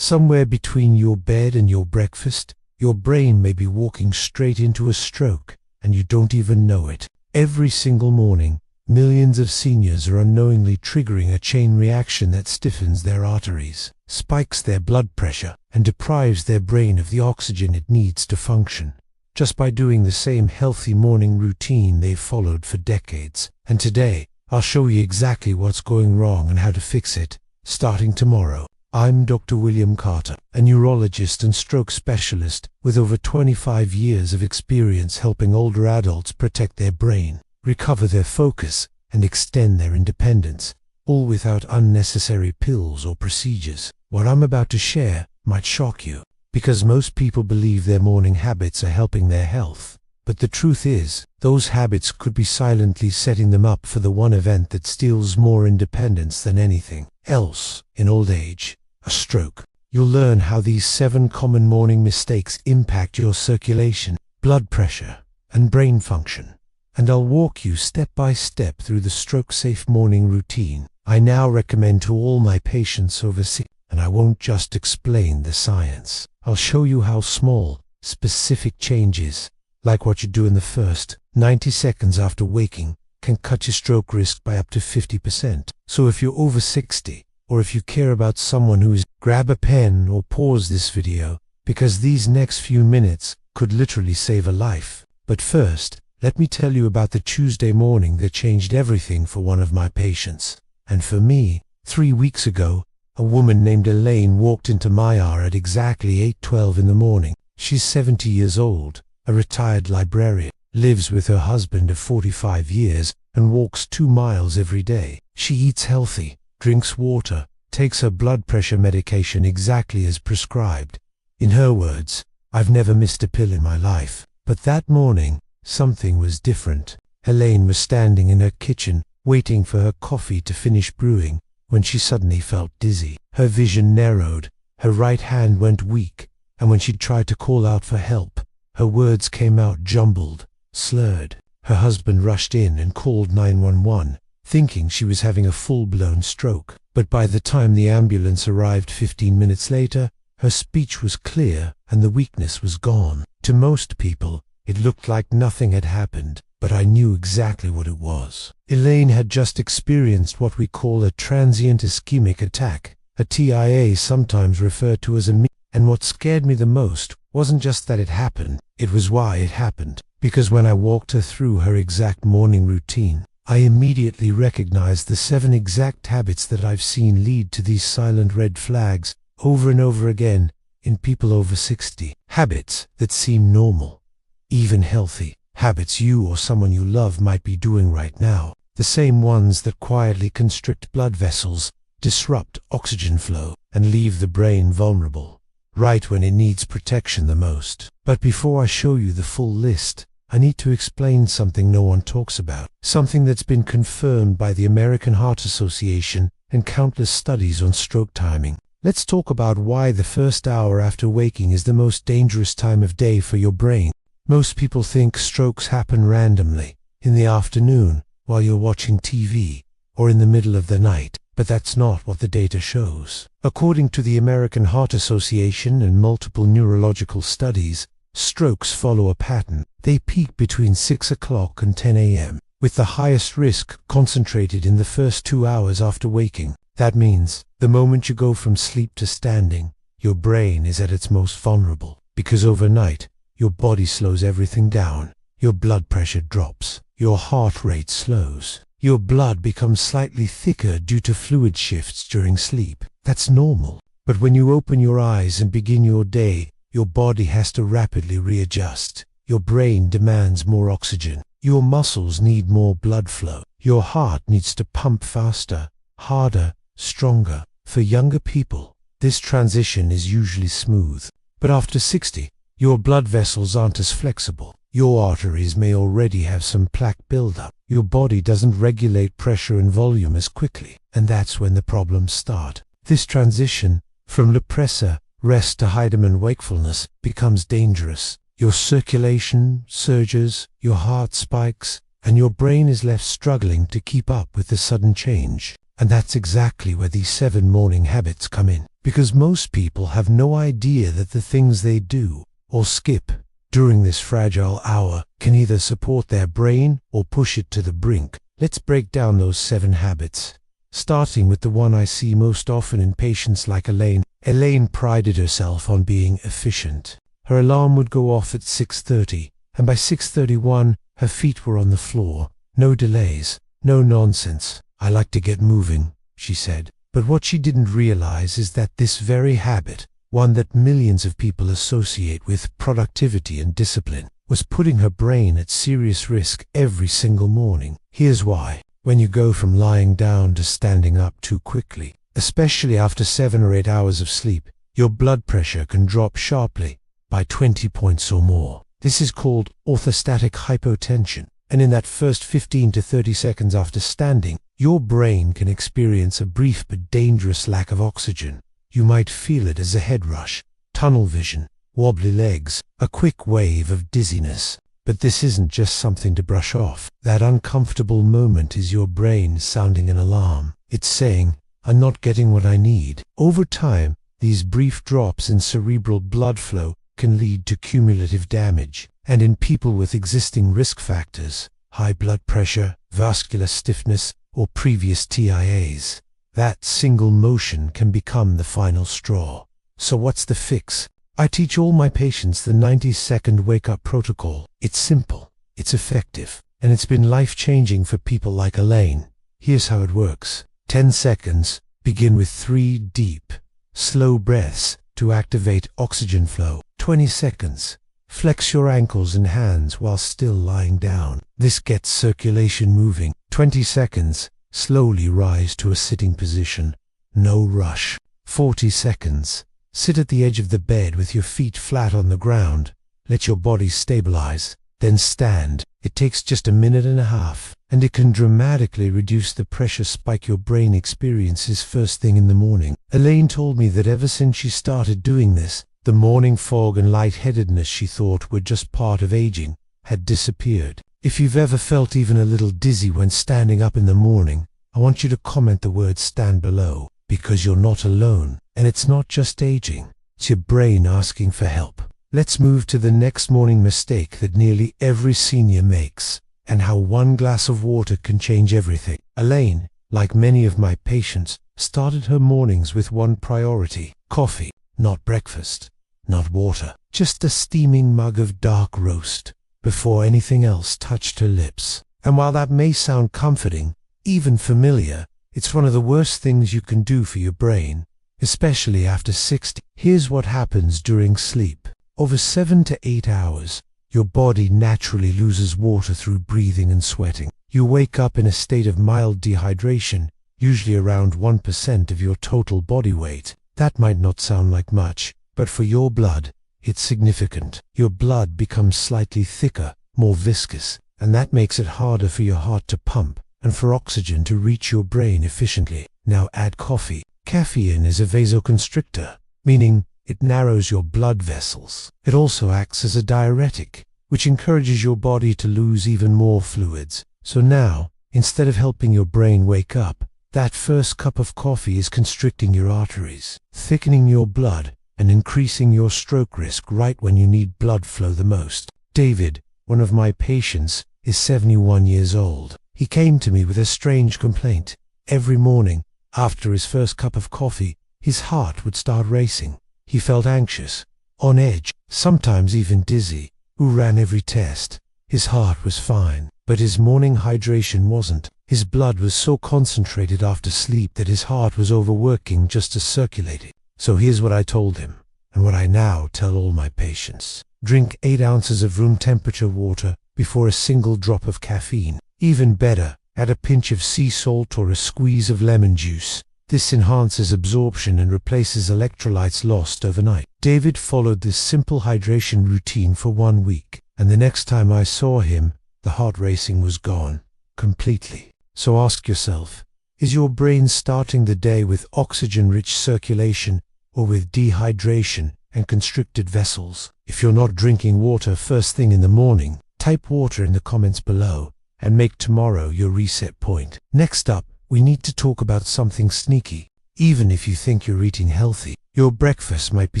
Somewhere between your bed and your breakfast, your brain may be walking straight into a stroke, and you don't even know it. Every single morning, millions of seniors are unknowingly triggering a chain reaction that stiffens their arteries, spikes their blood pressure, and deprives their brain of the oxygen it needs to function, just by doing the same healthy morning routine they've followed for decades. And today, I'll show you exactly what's going wrong and how to fix it, starting tomorrow. I'm Dr. William Carter, a neurologist and stroke specialist with over 25 years of experience helping older adults protect their brain, recover their focus, and extend their independence, all without unnecessary pills or procedures. What I'm about to share might shock you, because most people believe their morning habits are helping their health. But the truth is, those habits could be silently setting them up for the one event that steals more independence than anything else in old age: a stroke. You'll learn how these 7 common morning mistakes impact your circulation, blood pressure, and brain function. And I'll walk you step by step through the stroke-safe morning routine I now recommend to all my patients over 60. And I won't just explain the science. I'll show you how small, specific changes, like what you do in the first 90 seconds after waking, can cut your stroke risk by up to 50%. So if you're over 60, or if you care about someone who is, grab a pen or pause this video, because these next few minutes could literally save a life. But first, let me tell you about the Tuesday morning that changed everything for one of my patients. And for me, 3 weeks ago, a woman named Elaine walked into my ER at exactly 8:12 in the morning. She's 70 years old, a retired librarian, lives with her husband of 45 years, and walks 2 miles every day. She eats healthy, drinks water, takes her blood pressure medication exactly as prescribed. In her words, "I've never missed a pill in my life." But that morning, something was different. Elaine was standing in her kitchen, waiting for her coffee to finish brewing, when she suddenly felt dizzy. Her vision narrowed, her right hand went weak, and when she tried to call out for help, her words came out jumbled, slurred. Her husband rushed in and called 911, thinking she was having a full-blown stroke. But by the time the ambulance arrived 15 minutes later, her speech was clear and the weakness was gone. To most people, it looked like nothing had happened, but I knew exactly what it was. Elaine had just experienced what we call a transient ischemic attack, a TIA sometimes referred to as a and what scared me the most wasn't just that it happened, it was why it happened. Because when I walked her through her exact morning routine, I immediately recognized the 7 exact habits that I've seen lead to these silent red flags over and over again in people over 60. Habits that seem normal, even healthy. Habits you or someone you love might be doing right now. The same ones that quietly constrict blood vessels, disrupt oxygen flow, and leave the brain vulnerable, right when it needs protection the most. But before I show you the full list, I need to explain something no one talks about, something that's been confirmed by the American Heart Association and countless studies on stroke timing. Let's talk about why the first hour after waking is the most dangerous time of day for your brain. Most people think strokes happen randomly, in the afternoon, while you're watching TV, or in the middle of the night, but that's not what the data shows. According to the American Heart Association and multiple neurological studies, strokes follow a pattern. They peak between 6 o'clock and 10 a.m., with the highest risk concentrated in the first 2 hours after waking. That means, the moment you go from sleep to standing, your brain is at its most vulnerable, because overnight, your body slows everything down. Your blood pressure drops. Your heart rate slows. Your blood becomes slightly thicker due to fluid shifts during sleep. That's normal. But when you open your eyes and begin your day, your body has to rapidly readjust. Your brain demands more oxygen. Your muscles need more blood flow. Your heart needs to pump faster, harder, stronger. For younger people, this transition is usually smooth. But after 60, your blood vessels aren't as flexible. Your arteries may already have some plaque buildup. Your body doesn't regulate pressure and volume as quickly, and that's when the problems start. This transition from Lepressa, rest to Heidemann wakefulness becomes dangerous. Your circulation surges, your heart spikes, and your brain is left struggling to keep up with the sudden change. And that's exactly where these 7 morning habits come in. Because most people have no idea that the things they do or skip during this fragile hour can either support their brain or push it to the brink. Let's break down those 7 habits. Starting with the one I see most often in patients like Elaine. Elaine prided herself on being efficient. Her alarm would go off at 6:30, and by 6:31, her feet were on the floor. No delays, no nonsense. "I like to get moving," she said. But what she didn't realize is that this very habit, one that millions of people associate with productivity and discipline, was putting her brain at serious risk every single morning. Here's why. When you go from lying down to standing up too quickly, especially after 7 or 8 hours of sleep, your blood pressure can drop sharply by 20 points or more. This is called orthostatic hypotension, and in that first 15 to 30 seconds after standing, your brain can experience a brief but dangerous lack of oxygen. You might feel it as a head rush, tunnel vision, wobbly legs, a quick wave of dizziness. But this isn't just something to brush off. That uncomfortable moment is your brain sounding an alarm. It's saying, "I'm not getting what I need." Over time, these brief drops in cerebral blood flow can lead to cumulative damage. And in people with existing risk factors, high blood pressure, vascular stiffness, or previous TIAs, that single motion can become the final straw. So what's the fix? I teach all my patients the 90-second wake-up protocol. It's simple, it's effective, and it's been life-changing for people like Elaine. Here's how it works. 10 seconds. Begin with 3 deep, slow breaths to activate oxygen flow. 20 seconds. Flex your ankles and hands while still lying down. This gets circulation moving. 20 seconds. Slowly rise to a sitting position. No rush. 40 seconds. Sit at the edge of the bed with your feet flat on the ground. Let your body stabilize. Then stand. It takes just a minute and a half, and it can dramatically reduce the pressure spike your brain experiences first thing in the morning. Elaine told me that ever since she started doing this, the morning fog and lightheadedness she thought were just part of aging had disappeared. If you've ever felt even a little dizzy when standing up in the morning, I want you to comment the word "stand" below, because you're not alone. And it's not just aging, it's your brain asking for help. Let's move to the next morning mistake that nearly every senior makes, and how one glass of water can change everything. Elaine, like many of my patients, started her mornings with one priority: coffee. Not breakfast, not water, just a steaming mug of dark roast before anything else touched her lips. And while that may sound comforting, even familiar, it's one of the worst things you can do for your brain, especially after 60. Here's what happens during sleep. Over 7 to 8 hours, your body naturally loses water through breathing and sweating. You wake up in a state of mild dehydration, usually around 1% of your total body weight. That might not sound like much, but for your blood, it's significant. Your blood becomes slightly thicker, more viscous, and that makes it harder for your heart to pump and for oxygen to reach your brain efficiently. Now add coffee. Caffeine is a vasoconstrictor, meaning it narrows your blood vessels. It also acts as a diuretic, which encourages your body to lose even more fluids. So now, instead of helping your brain wake up, that first cup of coffee is constricting your arteries, thickening your blood, and increasing your stroke risk right when you need blood flow the most. David, one of my patients, is 71 years old. He came to me with a strange complaint. Every morning, after his first cup of coffee, his heart would start racing. He felt anxious, on edge, sometimes even dizzy. Who ran every test. His heart was fine, but his morning hydration wasn't. His blood was so concentrated after sleep that his heart was overworking just to circulate it. So here's what I told him, and what I now tell all my patients. Drink 8 ounces of room temperature water before a single drop of caffeine. Even better, add a pinch of sea salt or a squeeze of lemon juice. This enhances absorption and replaces electrolytes lost overnight. David followed this simple hydration routine for 1 week, and the next time I saw him, the heart racing was gone, completely. So ask yourself, is your brain starting the day with oxygen-rich circulation or with dehydration and constricted vessels? If you're not drinking water first thing in the morning, type water in the comments below and make tomorrow your reset point. Next up, we need to talk about something sneaky. Even if you think you're eating healthy, your breakfast might be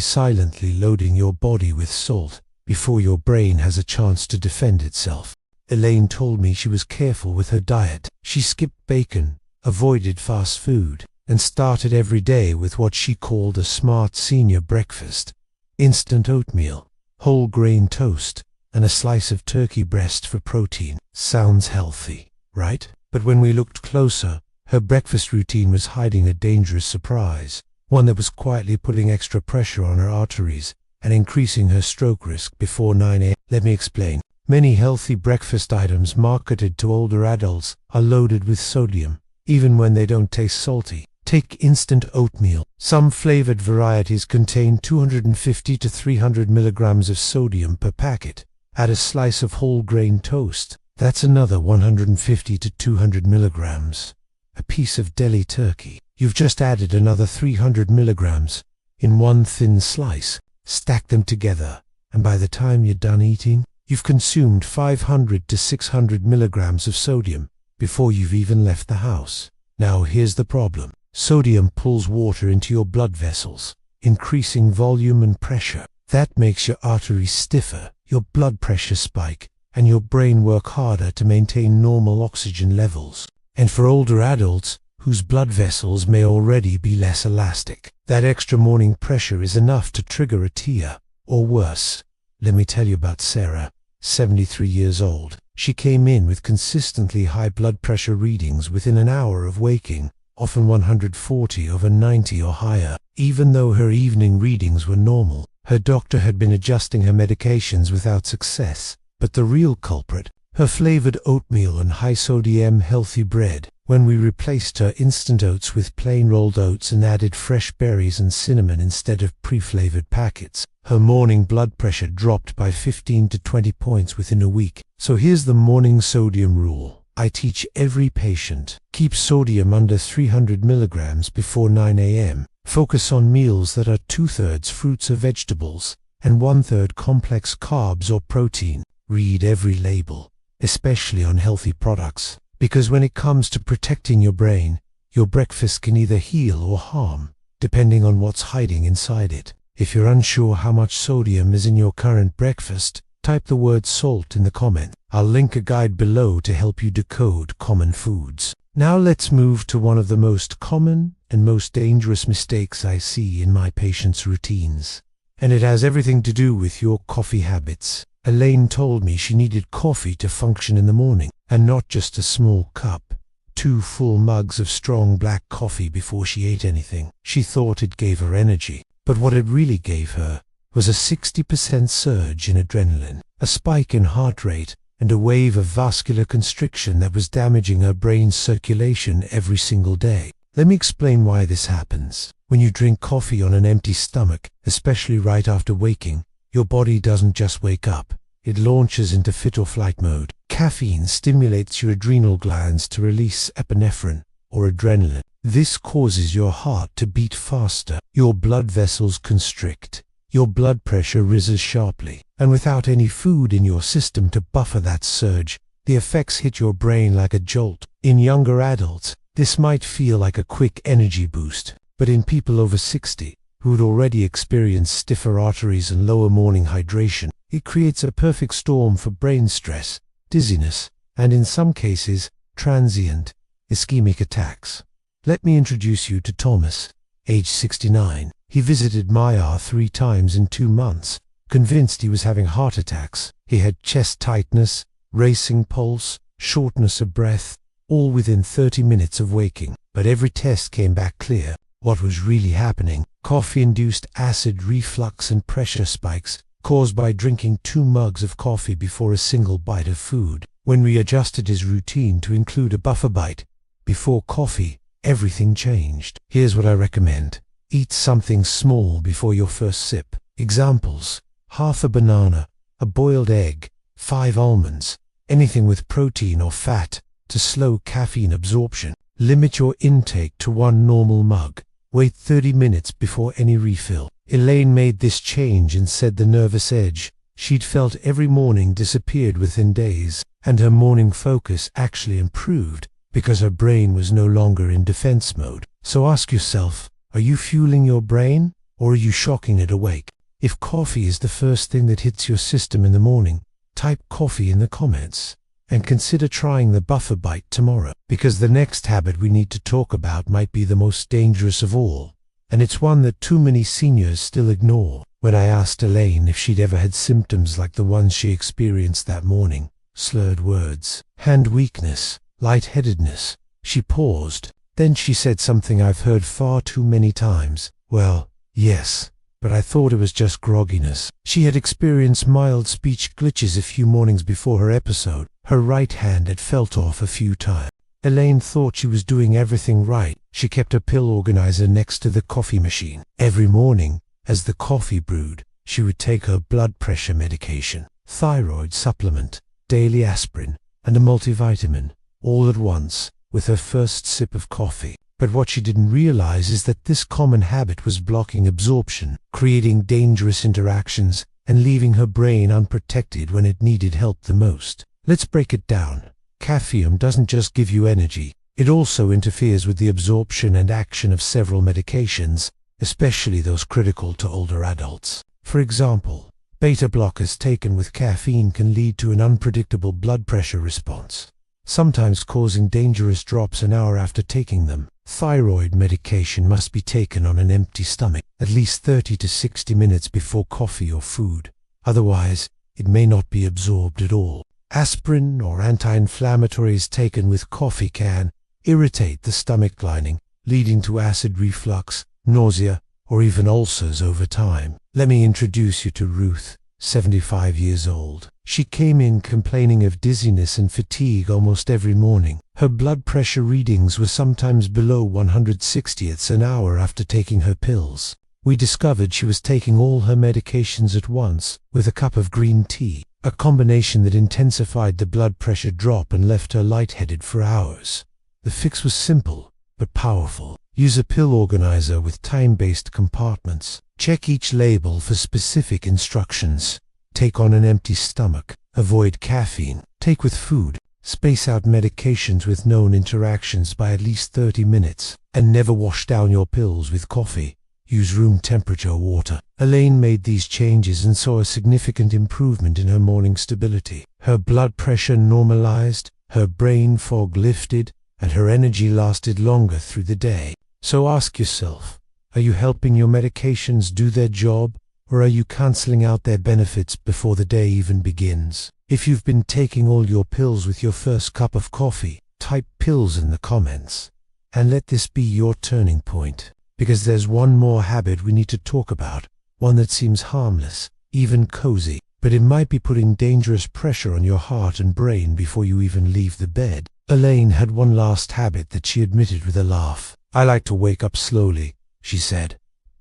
silently loading your body with salt before your brain has a chance to defend itself. Elaine told me she was careful with her diet. She skipped bacon, avoided fast food, and started every day with what she called a smart senior breakfast: instant oatmeal, whole grain toast, and a slice of turkey breast for protein. Sounds healthy, right? But when we looked closer, her breakfast routine was hiding a dangerous surprise, one that was quietly putting extra pressure on her arteries and increasing her stroke risk before 9 a.m. Let me explain. Many healthy breakfast items marketed to older adults are loaded with sodium, even when they don't taste salty. Take instant oatmeal. Some flavored varieties contain 250 to 300 milligrams of sodium per packet. Add a slice of whole grain toast. That's another 150 to 200 milligrams. A piece of deli turkey. You've just added another 300 milligrams in one thin slice. Stack them together, and by the time you're done eating, you've consumed 500 to 600 milligrams of sodium before you've even left the house. Now here's the problem. Sodium pulls water into your blood vessels, increasing volume and pressure. That makes your arteries stiffer, your blood pressure spike, and your brain work harder to maintain normal oxygen levels. And for older adults, whose blood vessels may already be less elastic, that extra morning pressure is enough to trigger a tear, or worse. Let me tell you about Sarah, 73 years old. She came in with consistently high blood pressure readings within an hour of waking, often 140 over 90 or higher. Even though her evening readings were normal, her doctor had been adjusting her medications without success. But the real culprit, her flavored oatmeal and high-sodium healthy bread. When we replaced her instant oats with plain rolled oats and added fresh berries and cinnamon instead of pre-flavored packets, her morning blood pressure dropped by 15 to 20 points within a week. So here's the morning sodium rule. I teach every patient: keep sodium under 300 milligrams before 9 a.m. Focus on meals that are 2/3 fruits or vegetables and 1/3 complex carbs or protein. Read every label, especially on healthy products, because when it comes to protecting your brain, your breakfast can either heal or harm, depending on what's hiding inside it. If you're unsure how much sodium is in your current breakfast, type the word salt in the comment. I'll link a guide below to help you decode common foods. Now let's move to one of the most common and most dangerous mistakes I see in my patients' routines. And it has everything to do with your coffee habits. Elaine told me she needed coffee to function in the morning, and not just a small cup. 2 full mugs of strong black coffee before she ate anything. She thought it gave her energy, but what it really gave her was a 60% surge in adrenaline, a spike in heart rate, and a wave of vascular constriction that was damaging her brain's circulation every single day. Let me explain why this happens. When you drink coffee on an empty stomach, especially right after waking, your body doesn't just wake up. It launches into fight or flight mode. Caffeine stimulates your adrenal glands to release epinephrine, or adrenaline. This causes your heart to beat faster, your blood vessels constrict, your blood pressure rises sharply, and without any food in your system to buffer that surge, the effects hit your brain like a jolt. In younger adults, this might feel like a quick energy boost, but in people over 60, who'd already experienced stiffer arteries and lower morning hydration, it creates a perfect storm for brain stress, dizziness, and in some cases, transient, ischemic attacks. Let me introduce you to Thomas, age 69. He visited Maya 3 times in 2 months, convinced he was having heart attacks. He had chest tightness, racing pulse, shortness of breath, all within 30 minutes of waking. But every test came back clear. What was really happening? Coffee-induced acid reflux and pressure spikes caused by drinking 2 mugs of coffee before a single bite of food. When we adjusted his routine to include a buffer bite before coffee, everything changed. Here's what I recommend. Eat something small before your first sip. Examples: half a banana, a boiled egg, 5 almonds, anything with protein or fat to slow caffeine absorption. Limit your intake to 1 normal mug. Wait 30 minutes before any refill. Elaine made this change and said the nervous edge she'd felt every morning disappeared within days, and her morning focus actually improved. because her brain was no longer in defense mode. So ask yourself, are you fueling your brain, or are you shocking it awake? If coffee is the first thing that hits your system in the morning, type coffee in the comments. And consider trying the buffer bite tomorrow, because the next habit we need to talk about might be the most dangerous of all, and it's one that too many seniors still ignore. When I asked Elaine if she'd ever had symptoms like the ones she experienced that morning, slurred words, hand weakness, lightheadedness, she paused. Then she said something I've heard far too many times. Well, yes, but I thought it was just grogginess. She had experienced mild speech glitches a few mornings before her episode. Her right hand had felt off a few times. Elaine thought she was doing everything right. She kept a pill organizer next to the coffee machine. Every morning, as the coffee brewed, she would take her blood pressure medication, thyroid supplement, daily aspirin, and a multivitamin, all at once, with her first sip of coffee. But what she didn't realize is that this common habit was blocking absorption, creating dangerous interactions, and leaving her brain unprotected when it needed help the most. Let's break it down. Caffeine doesn't just give you energy, it also interferes with the absorption and action of several medications, especially those critical to older adults. For example, beta blockers taken with caffeine can lead to an unpredictable blood pressure response, sometimes causing dangerous drops an hour after taking them. Thyroid medication must be taken on an empty stomach, at least 30 to 60 minutes before coffee or food. Otherwise, it may not be absorbed at all. Aspirin or anti-inflammatories taken with coffee can irritate the stomach lining, leading to acid reflux, nausea, or even ulcers over time. Let me introduce you to Ruth, 75 years old. She came in complaining of dizziness and fatigue almost every morning. Her blood pressure readings were sometimes below 160ths an hour after taking her pills. We discovered she was taking all her medications at once, with a cup of green tea, a combination that intensified the blood pressure drop and left her lightheaded for hours. The fix was simple, but powerful. Use a pill organizer with time-based compartments. Check each label for specific instructions. Take on an empty stomach. Avoid caffeine. Take with food. Space out medications with known interactions by at least 30 minutes. And never wash down your pills with coffee. Use room temperature water. Elaine made these changes and saw a significant improvement in her morning stability. Her blood pressure normalized, her brain fog lifted, and her energy lasted longer through the day. So ask yourself, are you helping your medications do their job, or are you canceling out their benefits before the day even begins? If you've been taking all your pills with your first cup of coffee, type pills in the comments. And let this be your turning point. Because there's one more habit we need to talk about, one that seems harmless, even cozy, but it might be putting dangerous pressure on your heart and brain before you even leave the bed. Elaine had one last habit that she admitted with a laugh. I like to wake up slowly, she said.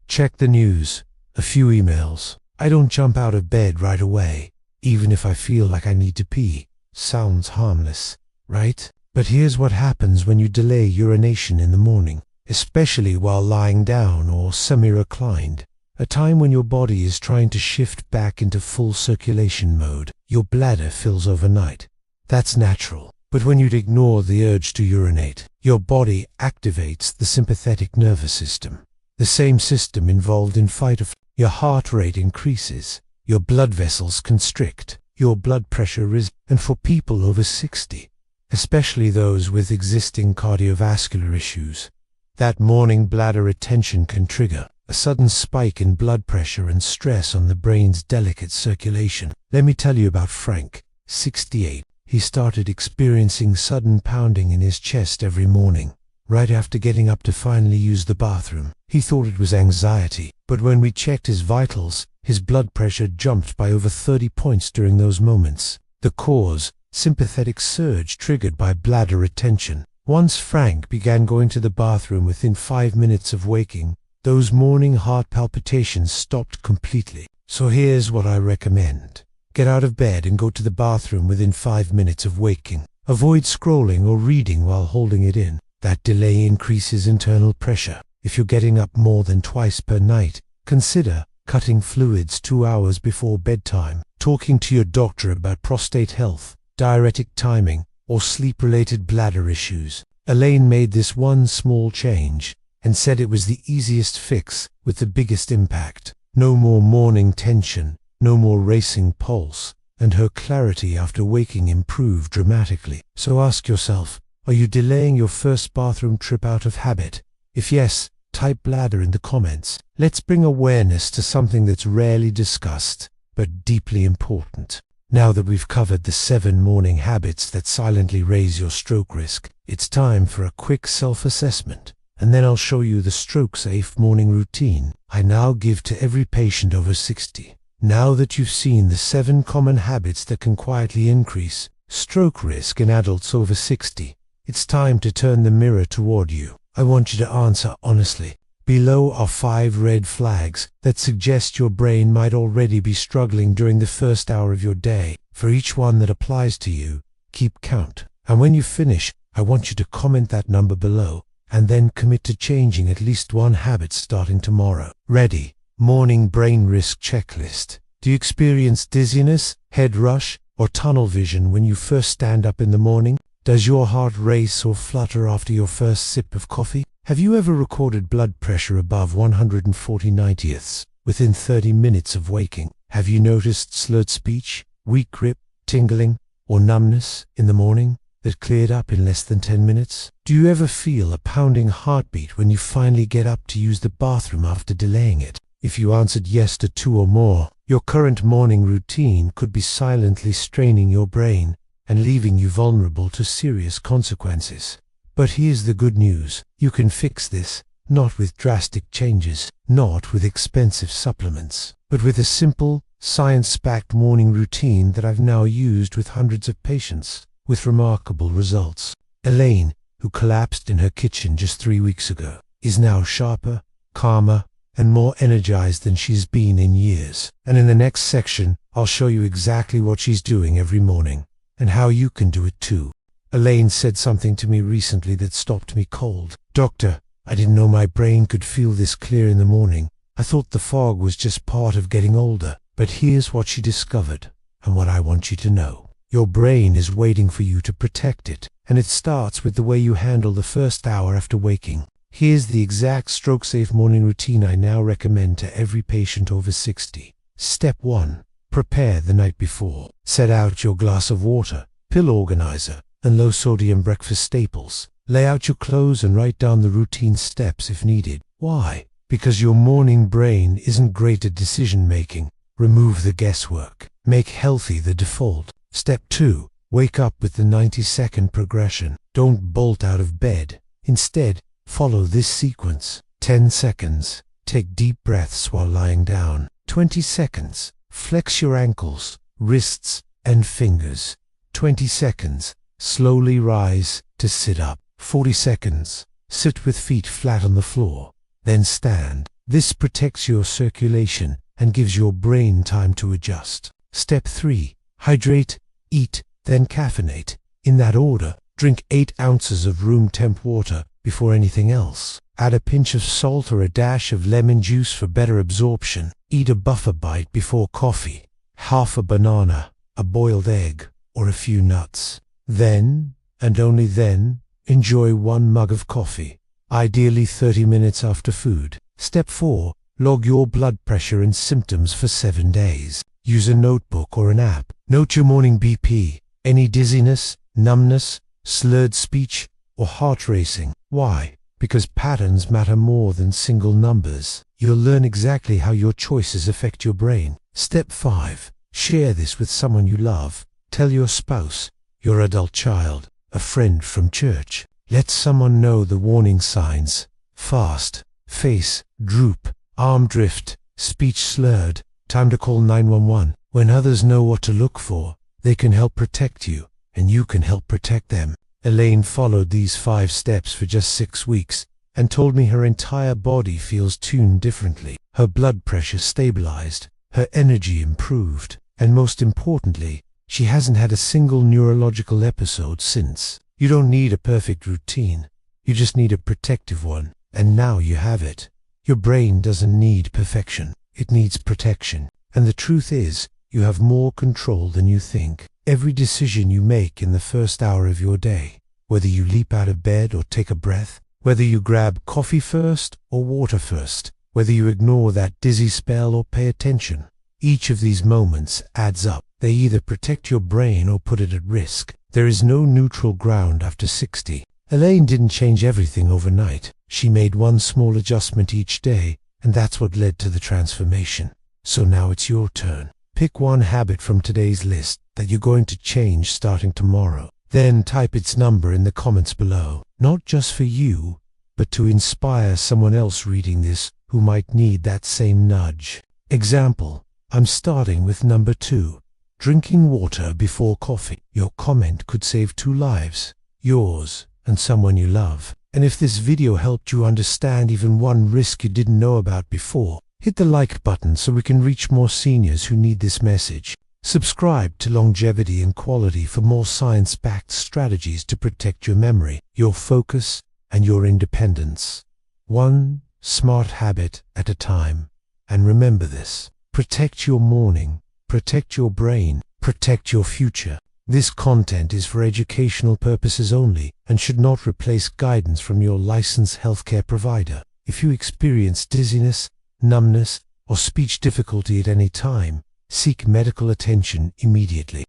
Check the news, a few emails. I don't jump out of bed right away, even if I feel like I need to pee. Sounds harmless, right? But here's what happens when you delay urination in the morning, especially while lying down or semi-reclined, a time when your body is trying to shift back into full circulation mode. Your bladder fills overnight. That's natural. But when you'd ignore the urge to urinate, your body activates the sympathetic nervous system, the same system involved in fight or flight. Your heart rate increases, your blood vessels constrict, your blood pressure rises, and for people over 60, especially those with existing cardiovascular issues, that morning bladder retention can trigger a sudden spike in blood pressure and stress on the brain's delicate circulation. Let me tell you about Frank, 68. He started experiencing sudden pounding in his chest every morning, right after getting up to finally use the bathroom. He thought it was anxiety, but when we checked his vitals, his blood pressure jumped by over 30 points during those moments. The cause, sympathetic surge triggered by bladder retention. Once Frank began going to the bathroom within 5 minutes of waking, those morning heart palpitations stopped completely. So here's what I recommend. Get out of bed and go to the bathroom within 5 minutes of waking. Avoid scrolling or reading while holding it in. That delay increases internal pressure. If you're getting up more than twice per night, consider cutting fluids 2 hours before bedtime, talking to your doctor about prostate health, diuretic timing, or sleep-related bladder issues. Elaine made this one small change and said it was the easiest fix with the biggest impact. No more morning tension, no more racing pulse, and her clarity after waking improved dramatically. So ask yourself, are you delaying your first bathroom trip out of habit? If yes, type bladder in the comments. Let's bring awareness to something that's rarely discussed, but deeply important. Now that we've covered the 7 morning habits that silently raise your stroke risk, it's time for a quick self-assessment, and then I'll show you the stroke-safe morning routine I now give to every patient over 60. Now that you've seen the 7 common habits that can quietly increase stroke risk in adults over 60, it's time to turn the mirror toward you. I want you to answer honestly. Below are 5 red flags that suggest your brain might already be struggling during the first hour of your day. For each one that applies to you, keep count. And when you finish, I want you to comment that number below, and then commit to changing at least one habit starting tomorrow. Ready? Morning brain risk checklist. Do you experience dizziness, head rush, or tunnel vision when you first stand up in the morning? Does your heart race or flutter after your first sip of coffee? Have you ever recorded blood pressure above 140/90ths within 30 minutes of waking? Have you noticed slurred speech, weak grip, tingling, or numbness in the morning that cleared up in less than 10 minutes? Do you ever feel a pounding heartbeat when you finally get up to use the bathroom after delaying it? If you answered yes to 2 or more, your current morning routine could be silently straining your brain and leaving you vulnerable to serious consequences. But here's the good news. You can fix this, not with drastic changes, not with expensive supplements, but with a simple, science-backed morning routine that I've now used with hundreds of patients, with remarkable results. Elaine, who collapsed in her kitchen just 3 weeks ago, is now sharper, calmer, and more energized than she's been in years. And in the next section, I'll show you exactly what she's doing every morning, and how you can do it too. Elaine said something to me recently that stopped me cold. "Doctor, I didn't know my brain could feel this clear in the morning. I thought the fog was just part of getting older." But here's what she discovered, and what I want you to know. Your brain is waiting for you to protect it, and it starts with the way you handle the first hour after waking. Here's the exact stroke-safe morning routine I now recommend to every patient over 60. Step 1. Prepare the night before. Set out your glass of water, pill organizer, and low-sodium breakfast staples. Lay out your clothes and write down the routine steps if needed. Why? Because your morning brain isn't great at decision-making. Remove the guesswork. Make healthy the default. Step 2. Wake up with the 90-second progression. Don't bolt out of bed. Instead, follow this sequence. 10 seconds. Take deep breaths while lying down. 20 seconds. Flex your ankles, wrists, and fingers. 20 seconds. Slowly rise to sit up. 40 seconds. Sit with feet flat on the floor. Then stand. This protects your circulation and gives your brain time to adjust. Step 3. Hydrate, eat, then caffeinate. In that order, drink 8 ounces of room temp water before anything else. Add a pinch of salt or a dash of lemon juice for better absorption. Eat a buffer bite before coffee, half a banana, a boiled egg, or a few nuts. Then, and only then, enjoy 1 mug of coffee, ideally 30 minutes after food. Step 4. Log your blood pressure and symptoms for 7 days. Use a notebook or an app. Note your morning BP, any dizziness, numbness, slurred speech, or heart racing. Why? Because patterns matter more than single numbers. You'll learn exactly how your choices affect your brain. Step 5. Share this with someone you love. Tell your spouse, your adult child, a friend from church. Let someone know the warning signs. Fast, face droop, arm drift, speech slurred. Time to call 911. When others know what to look for, they can help protect you, and you can help protect them. Elaine followed these 5 steps for just 6 weeks and told me her entire body feels tuned differently. Her blood pressure stabilized, her energy improved, and most importantly, she hasn't had a single neurological episode since. You don't need a perfect routine, you just need a protective one, and now you have it. Your brain doesn't need perfection, it needs protection. And the truth is, you have more control than you think. Every decision you make in the first hour of your day, whether you leap out of bed or take a breath, whether you grab coffee first or water first, whether you ignore that dizzy spell or pay attention, each of these moments adds up. They either protect your brain or put it at risk. There is no neutral ground after 60. Elaine didn't change everything overnight. She made one small adjustment each day, and that's what led to the transformation. So now it's your turn. Pick one habit from today's list that you're going to change starting tomorrow. Then type its number in the comments below. Not just for you, but to inspire someone else reading this who might need that same nudge. Example, I'm starting with number 2. Drinking water before coffee. Your comment could save 2 lives, yours and someone you love. And if this video helped you understand even one risk you didn't know about before, hit the like button so we can reach more seniors who need this message. Subscribe to Longevity and Quality for more science-backed strategies to protect your memory, your focus, and your independence. One smart habit at a time. And remember this: protect your morning, protect your brain, protect your future. This content is for educational purposes only and should not replace guidance from your licensed healthcare provider. If you experience dizziness, numbness, or speech difficulty at any time, seek medical attention immediately.